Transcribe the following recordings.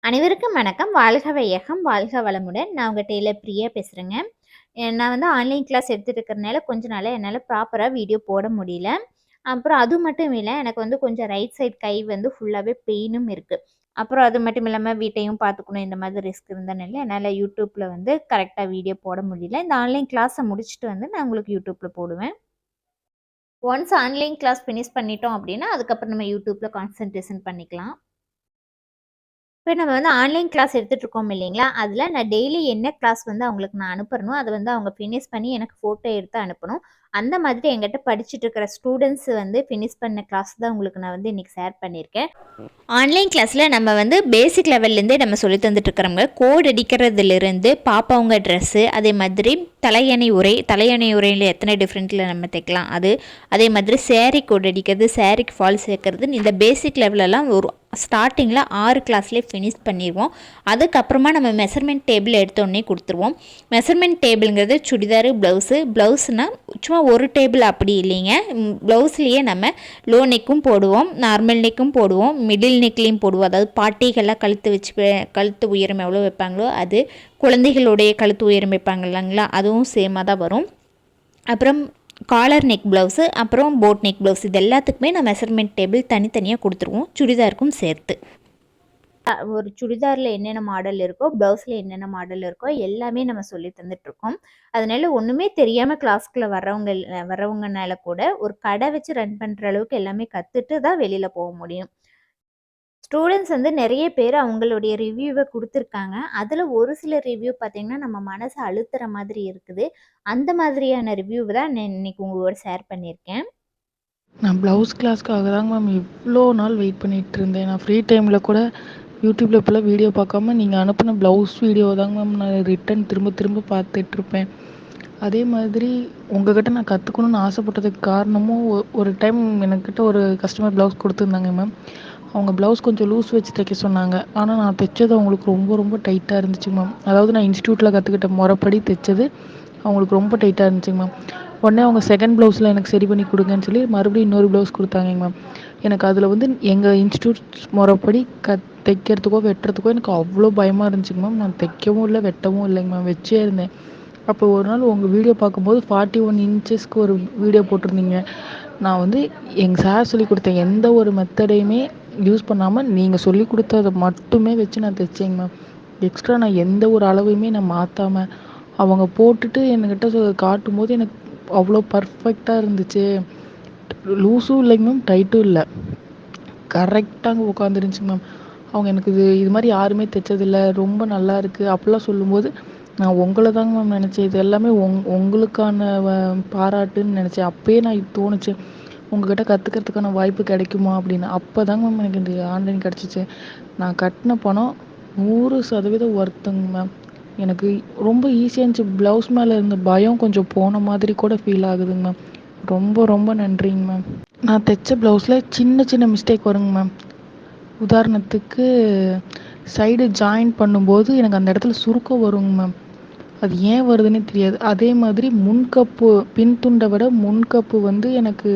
அனைவருக்கும் வணக்கம். வாழ்க வையகம், வாழ்க வளமுடன். நான் உங்க டெய்லர் பிரியா பேசுறேங்க. நான் வந்து ஆன்லைன் கிளாஸ் எடுத்துட்டு இருக்கிறனால, கொஞ்ச நாளா என்னால ப்ராப்பரா வீடியோ போட முடியல. அப்புறம் அது மட்டும் இல்ல, எனக்கு வந்து கொஞ்சம் ரைட் சைட் கை வந்து ஃபுல்லாவே பெயினும் இருக்கு. அப்புறம் அது மட்டும் இல்லாம வீட்டையும் பார்த்துக்கணும். இந்த மாதிரி ரிஸ்க் இருந்தனால, என்னால YouTubeல வந்து கரெக்ட்டா வீடியோ போட முடியல. இந்த ஆன்லைன் கிளாஸ முடிச்சுட்டு வந்து நான் உங்களுக்கு YouTubeல போடுவேன். ஒன்ஸ் ஆன்லைன் கிளாஸ் ஃபினிஷ் பண்ணிட்டோம் அப்டின்னா, அதுக்கப்புறம் நம்ம YouTubeல கான்சன்ட்ரேஷன் பண்ணிக்கலாம். இப்ப நம்ம வந்து ஆன்லைன் கிளாஸ் எடுத்துட்டு இருக்கோம் இல்லைங்களா? அதுல நான் டெய்லி என்ன கிளாஸ் வந்து அவங்களுக்கு நான் அனுப்புறனோ, அத வந்து அவங்க ஃபினிஷ் பண்ணி எனக்கு ஃபோட்டோ எடுத்து அனுப்பணும். அந்த மாதிரி என்கிட்ட படிச்சுட்டு இருக்கிற ஸ்டூடண்ட்ஸ் வந்து ஃபினிஷ் பண்ண கிளாஸ் தான் உங்களுக்கு நான் வந்து இன்னைக்கு ஷேர் பண்ணியிருக்கேன். ஆன்லைன் கிளாஸ்ல நம்ம வந்து பேசிக் லெவல்லேருந்தே நம்ம சொல்லி தந்துட்டு இருக்கிறோங்க. கோட் அடிக்கிறதுலேருந்து பாப்பாவுங்க ட்ரெஸ்ஸு, அதே மாதிரி தலையணை உரையில் எத்தனை டிஃப்ரெண்ட்டில் நம்ம தைக்கலாம் அது, அதே மாதிரி சேரீ கோட் அடிக்கிறது, சேரீக்கு ஃபால்ஸ் சேர்க்கறதுன்னு இந்த பேசிக் லெவலெல்லாம் ஒரு ஸ்டார்டிங்கில் 6 கிளாஸ்லேயே ஃபினிஷ் பண்ணிடுவோம். அதுக்கப்புறமா நம்ம மெஷர்மெண்ட் டேபிள் எடுத்தோடனே கொடுத்துருவோம். மெஷர்மெண்ட் டேபிளுங்கிறது சுடிதாரு, ப்ளவுஸ்னால் சும்மா ஒரு டேபிள் அப்படி இல்லைங்க. ப்ளவுஸ்லேயே நம்ம லோ நெக்கும் போடுவோம், நார்மல் நெக்கும் போடுவோம், மிடில் நெக்லேயும் போடுவோம். அதாவது பாட்டிகள்லாம் கழுத்து உயரம் எவ்வளோ வைப்பாங்களோ அது, குழந்தைகளுடைய கழுத்து உயரம் வைப்பாங்க இல்லைங்களா, அதுவும் சேமாக தான் வரும். அப்புறம் காலர் நெக் ப்ளவுஸு, அப்புறம் போட் நெக் ப்ளவுஸ், இது எல்லாத்துக்குமே நான் மெஷர்மெண்ட் டேபிள் தனித்தனியாக கொடுத்துருவோம், சுடிதாருக்கும் சேர்த்து. ஒரு சுடிதாரில் என்னென்ன மாடல் இருக்கோ, ப்ளவுஸில் என்னென்ன மாடல் இருக்கோ எல்லாமே நம்ம சொல்லி தந்துட்டுருக்கோம். அதனால ஒன்றுமே தெரியாமல் கிளாஸ்க்குள்ளே வர்றவங்கனால கூட ஒரு கடை வச்சு ரன் பண்ணுற அளவுக்கு எல்லாமே கற்றுட்டு தான் வெளியில் போக முடியும். ஸ்டூடெண்ட்ஸ் வந்து நிறைய பேர் அவங்களுடைய ரிவ்யூவை கொடுத்துருக்காங்க. அதில் ஒரு சில ரிவ்யூ பார்த்தீங்கன்னா, நம்ம மனசை அழுத்துற மாதிரி இருக்குது. அந்த மாதிரியான ரிவ்யூ தான் நான் இன்னைக்கு உங்களோட ஷேர் பண்ணியிருக்கேன். நான் ப்ளவுஸ் கிளாஸ்க்காக தாங்க மேம் இவ்வளோ நாள் வெயிட் பண்ணிகிட்டு இருந்தேன். நான் ஃப்ரீ டைமில் கூட யூடியூப்பில் இப்போல்லாம் வீடியோ பார்க்காம நீங்கள் அனுப்பின ப்ளவுஸ் வீடியோ தாங்க மேம் நான் ரிட்டன் திரும்ப திரும்ப பார்த்துட்ருப்பேன். அதே மாதிரி உங்கள்கிட்ட நான் கற்றுக்கணுன்னு ஆசைப்பட்டதுக்கு காரணமும் ஒரு டைம் எனக்கிட்ட ஒரு கஸ்டமர் ப்ளவுஸ் கொடுத்துருந்தாங்க மேம். அவங்க ப்ளவுஸ் கொஞ்சம் லூஸ் வச்சு தைக்க சொன்னாங்க. ஆனால் நான் தைச்சது அவங்களுக்கு ரொம்ப ரொம்ப டைட்டாக இருந்துச்சு மேம். அதாவது நான் இன்ஸ்டியூட்டில் கற்றுக்கிட்ட முறைப்படி தைச்சது அவங்களுக்கு ரொம்ப டைட்டாக இருந்துச்சுங்க மேம். உடனே அவங்க செகண்ட் ப்ளவுஸில் எனக்கு சரி பண்ணி கொடுங்கன்னு சொல்லி மறுபடியும் இன்னொரு ப்ளவுஸ் கொடுத்தாங்க மேம். எனக்கு அதில் வந்து எங்கள் இன்ஸ்டியூட் முறைப்படி தைக்கிறதுக்கோ வெட்டுறதுக்கோ எனக்கு அவ்வளோ பயமாக இருந்துச்சுங்க மேம். நான் தைக்கவும் இல்லை வெட்டவும் இல்லைங்க மேம், வச்சே இருந்தேன். அப்போ ஒரு நாள் உங்கள் வீடியோ பார்க்கும்போது 41 இன்ச்சஸ்க்கு ஒரு வீடியோ போட்டிருந்தீங்க. நான் வந்து எங்கள் சார் சொல்லி கொடுத்த எந்த ஒரு மெத்தடையுமே யூஸ் பண்ணாமல் நீங்கள் சொல்லி கொடுத்ததை மட்டுமே வச்சு நான் தைச்சேங்க மேம். எக்ஸ்ட்ரா நான் எந்த ஒரு அளவையுமே நான் மாற்றாமல் அவங்க போட்டுட்டு என்கிட்ட காட்டும்போது எனக்கு அவ்வளோ பர்ஃபெக்டாக இருந்துச்சு. லூஸும் இல்லைங்க மேம், டைட்டும் இல்லை, கரெக்டாக உட்காந்துருந்துச்சு மேம். அவங்க எனக்கு இது மாதிரி யாருமே தைச்சதில்லை, ரொம்ப நல்லா இருக்குது அப்படிலாம் சொல்லும்போது நான் உங்களை தாங்க மேம் நினச்சேன். இது எல்லாமே உங்களுக்கான பாராட்டுன்னு நினச்சேன். அப்போயே நான் தோணுச்சு உங்கள்கிட்ட கற்றுக்கிறதுக்கான வாய்ப்பு கிடைக்குமா அப்படின்னு. அப்போ தாங்க மேம் எனக்கு இந்த ஆன்லைன் கிடச்சிச்சு. நான் கட்டின பணம் 100% ஒர்த்துங்க மேம். எனக்கு ரொம்ப ஈஸியாக இருந்துச்சு. ப்ளவுஸ் மேலே இருந்த பயம் கொஞ்சம் போன மாதிரி கூட ஃபீல் ஆகுதுங்க மேம். ரொம்ப ரொம்ப நன்றிங்க மேம். நான் தைச்ச ப்ளவுஸில் சின்ன சின்ன மிஸ்டேக் வருங்க மேம். உதாரணத்துக்கு சைடு ஜாயின் பண்ணும்போது எனக்கு அந்த இடத்துல சுருக்கம் வருங்க மேம். அது ஏன் வருதுன்னே தெரியாது. அதே மாதிரி முன்கப்பு பின்துண்டை விட முன்கப்பு வந்து எனக்கு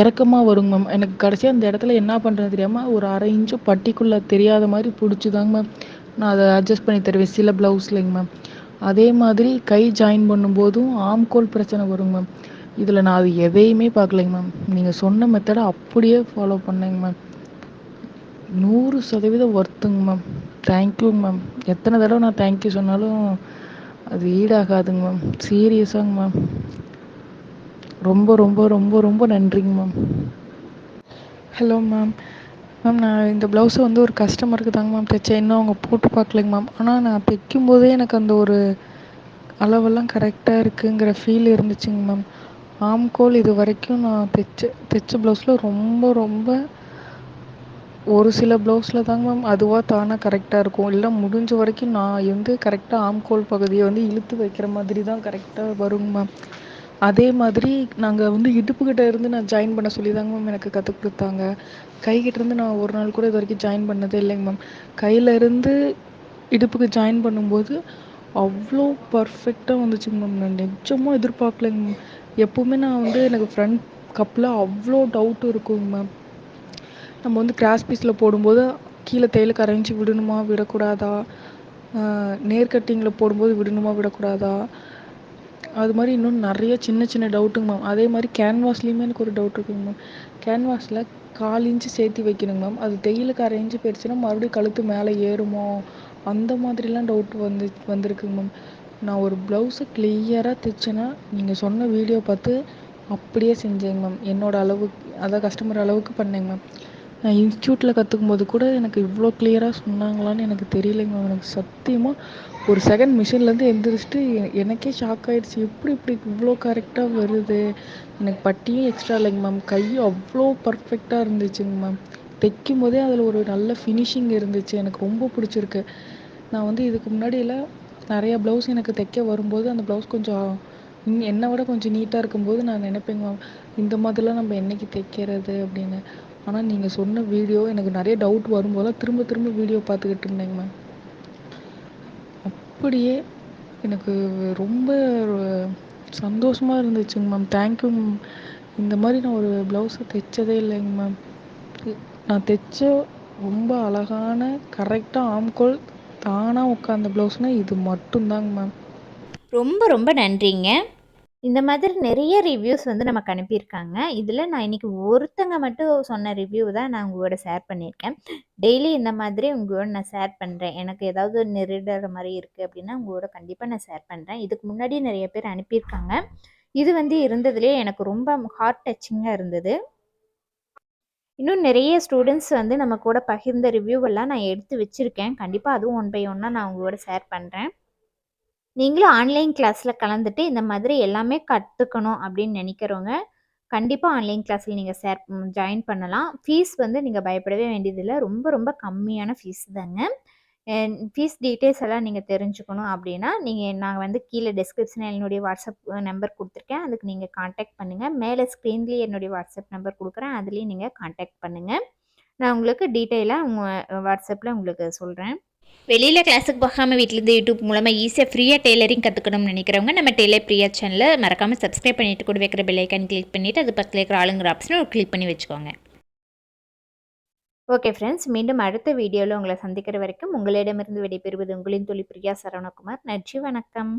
இறக்கமாக வருங்க மேம். எனக்கு கடைசியாக அந்த இடத்துல என்ன பண்ணுறது தெரியாமல் ஒரு 1/2 இன்ச்சு பட்டிக்குள்ளே தெரியாத மாதிரி பிடிச்சிதாங்க மேம் நான் அதை அட்ஜஸ்ட் பண்ணி தருவேன் சில ப்ளவுஸ்லைங்க மேம். அதே மாதிரி கை ஜாயின் பண்ணும்போதும் ஆம்கோல் பிரச்சனை வருங்க மேம். இதில் நான் அது எதையுமே பார்க்கலைங்க மேம். நீங்கள் சொன்ன மெத்தடை அப்படியே ஃபாலோ பண்ணேங்க மேம். 100% ஒர்த்துங்க மேம். தேங்க்யூங்க மேம். எத்தனை தடவை நான் தேங்க்யூ சொன்னாலும் அது ஈடாகாதுங்க மேம். சீரியஸாங்க மேம். ரொம்ப ரொம்ப ரொம்ப ரொம்ப நன்றிங்க மேம். Hello ma'am. மேம் நான் இந்த ப்ளவுஸை வந்து ஒரு கஸ்டமருக்கு தாங்க மேம் தைச்சேன். இன்னும் அவங்க போட்டு பார்க்கலைங்க மேம். ஆனால் நான் தைக்கும்போதே எனக்கு அந்த ஒரு அளவெல்லாம் கரெக்டாக இருக்குங்கிற ஃபீல் இருந்துச்சுங்க மேம். ஆம்கோல் இது வரைக்கும் நான் தைச்ச ப்ளவுஸில் ரொம்ப ரொம்ப ஒரு சில ப்ளவுஸில் தாங்க மேம் அதுவாக தானாக கரெக்டாக இருக்கும். இல்லை முடிஞ்ச வரைக்கும் நான் வந்து கரெக்டாக ஆம்கோல் பகுதியை வந்து இழுத்து வைக்கிற மாதிரி தான் கரெக்டாக வருங்க மேம். அதே மாதிரி நாங்கள் வந்து இடுப்புக்கிட்ட இருந்து நான் ஜாயின் பண்ண சொல்லி தாங்க மேம் எனக்கு கற்றுக் கொடுத்தாங்க. கைகிட்டேருந்து நான் ஒரு நாள் கூட இது வரைக்கும் ஜாயின் பண்ணதே இல்லைங்க மேம். கையில் இருந்து இடுப்புக்கு ஜாயின் பண்ணும்போது அவ்வளோ பர்ஃபெக்டாக வந்துச்சுங்க மேம். நான் நிஜமாக எதிர்பார்க்கலைங்க மேம். எப்போவுமே நான் வந்து எனக்கு ஃப்ரண்ட் கப்பில் அவ்வளோ டவுட் இருக்குங்க மேம். நம்ம வந்து கிராஸ் பீஸில் போடும்போது கீழே தையலுக்கு அரைஞ்சி விடணுமா விடக்கூடாதா, நேர் கட்டிங்கில் போடும்போது விடணுமா விடக்கூடாதா, அது மாதிரி இன்னும் நிறைய சின்ன சின்ன டவுட்டுங்க மேம். அதே மாதிரி கேன்வாஸ்லேயுமே எனக்கு ஒரு டவுட் இருக்குங்க மேம். கேன்வாஸில் 1/4 இன்ச்சு சேர்த்து வைக்கணுங்க மேம். அது தையலுக்கு அரை இன்ச்சு போயிடுச்சுன்னா மறுபடியும் கழுத்து மேலே ஏறுமோ, அந்த மாதிரிலாம் டவுட் வந்திருக்குங்க மேம். நான் ஒரு ப்ளவுஸை கிளியராக தைச்சேன்னா நீங்கள் சொன்ன வீடியோ பார்த்து அப்படியே செஞ்சேங்க மேம். என்னோடய அளவுக்கு, அதான் கஸ்டமர் அளவுக்கு பண்ணேங்க மேம். நான் இன்ஸ்டியூட்டில் கற்றுக்கும் போது கூட எனக்கு இவ்வளோ கிளியராக சொன்னாங்களான்னு எனக்கு தெரியலைங்க மேம். எனக்கு சத்தியமாக ஒரு செகண்ட் மிஷின்லேருந்து எந்திரிச்சிட்டு எனக்கே ஷாக் ஆகிடுச்சு. எப்படி இப்படி இவ்வளோ கரெக்டாக வருது. எனக்கு பட்டியும் எக்ஸ்ட்ரா இல்லைங்க மேம். கையும் அவ்வளோ பர்ஃபெக்டாக இருந்துச்சுங்க மேம். தைக்கும் போதே அதில் ஒரு நல்ல ஃபினிஷிங் இருந்துச்சு. எனக்கு ரொம்ப பிடிச்சிருக்கு. நான் வந்து இதுக்கு முன்னாடியெல்லாம் நிறையா ப்ளவுஸ் எனக்கு தைக்க வரும்போது அந்த ப்ளவுஸ் கொஞ்சம் என்னை விட கொஞ்சம் நீட்டாக இருக்கும்போது நான் நினைப்பேங்க மேம், இந்த மாதிரிலாம் நம்ம என்னைக்கு தைக்கிறது அப்படின்னு. ஆனால் நீங்கள் சொன்ன வீடியோ எனக்கு நிறைய டவுட் வரும்போதெல்லாம் திரும்ப திரும்ப வீடியோ பார்த்துக்கிட்டு இருந்தேங்க மேம். அப்படியே எனக்கு ரொம்ப சந்தோஷமாக இருந்துச்சுங்க மேம். Thank you ma'am. இந்த மாதிரி நான் ஒரு ப்ளவுஸை தைச்சதே இல்லைங்க மேம். நான் தைச்ச ரொம்ப அழகான கரெக்டாக ஆம்கோல் தானாக உட்காந்த ப்ளவுஸ்னால் இது மட்டும்தாங்க மேம். ரொம்ப ரொம்ப நன்றிங்க. இந்த மாதிரி நிறைய ரிவ்யூஸ் வந்து நமக்கு அனுப்பியிருக்காங்க. இதில் நான் இன்றைக்கி ஒருத்தங்க மட்டும் சொன்ன ரிவ்யூ தான் நான் உங்களோட ஷேர் பண்ணியிருக்கேன். டெய்லி இந்த மாதிரி உங்களோட நான் ஷேர் பண்ணுறேன். எனக்கு ஏதாவது நெருடுற மாதிரி இருக்குது அப்படின்னா உங்களோட கண்டிப்பாக நான் ஷேர் பண்ணுறேன். இதுக்கு முன்னாடி நிறைய பேர் அனுப்பியிருக்காங்க. இது வந்து இருந்ததுலேயே எனக்கு ரொம்ப ஹார்ட் டச்சிங்காக இருந்தது. இன்னும் நிறைய ஸ்டூடெண்ட்ஸ் வந்து நம்ம கூட பகிர்ந்த ரிவ்யூவெல்லாம் நான் எடுத்து வச்சுருக்கேன். கண்டிப்பாக அதுவும் ஒன் பை ஒன்னாக நான் உங்களோட ஷேர் பண்ணுறேன். நீங்களும் ஆன்லைன் கிளாஸில் கலந்துட்டு இந்த மாதிரி எல்லாமே கற்றுக்கணும் அப்படின்னு நினைக்கிறவங்க கண்டிப்பாக ஆன்லைன் கிளாஸில் நீங்கள் ஜாயின் பண்ணலாம். ஃபீஸ் வந்து நீங்கள் பயப்படவே வேண்டியதில்லை. ரொம்ப ரொம்ப கம்மியான ஃபீஸ் தாங்க. ஃபீஸ் டீட்டெயில்ஸ் எல்லாம் நீங்கள் தெரிஞ்சுக்கணும் அப்படின்னா நான் வந்து கீழே டிஸ்கிரிப்ஷனில் என்னுடைய வாட்ஸ்அப் நம்பர் கொடுத்துருக்கேன். அதுக்கு நீங்கள் காண்டாக்ட் பண்ணுங்கள். மேலே ஸ்க்ரீன்லேயே என்னுடைய வாட்ஸ்அப் நம்பர் கொடுக்குறேன். அதுலேயும் நீங்கள் காண்டாக்ட் பண்ணுங்கள். நான் உங்களுக்கு டீட்டெயிலாக உங்கள் வாட்ஸ்அப்பில் உங்களுக்கு சொல்கிறேன். வெளியில் கிளாஸுக்கு போகாமல் வீட்டிலேருந்து யூடியூப் மூலமாக ஈஸியாக ஃப்ரீயாக டெய்லரிங் கற்றுக்கணும்னு நினைக்கிறவங்க நம்ம டெய்லர் பிரியா சேனலை மறக்காமல் சப்ஸ்கிரைப் பண்ணிவிட்டு கூட வைக்கிற பெல் ஐக்கான் கிளிக் பண்ணிவிட்டு அது பக்கத்தில் இருக்கிற ஆளுங்கிற ஆப்ஷனை கிளிக் பண்ணி வச்சுக்கோங்க. ஓகே ஃப்ரெண்ட்ஸ், மீண்டும் அடுத்த வீடியோவில் உங்களை சந்திக்கிற வரைக்கும் உங்களிடமிருந்து விடைபெறுவது உங்களின் தோழி பிரியா சரவணகுமார். நன்றி, வணக்கம்.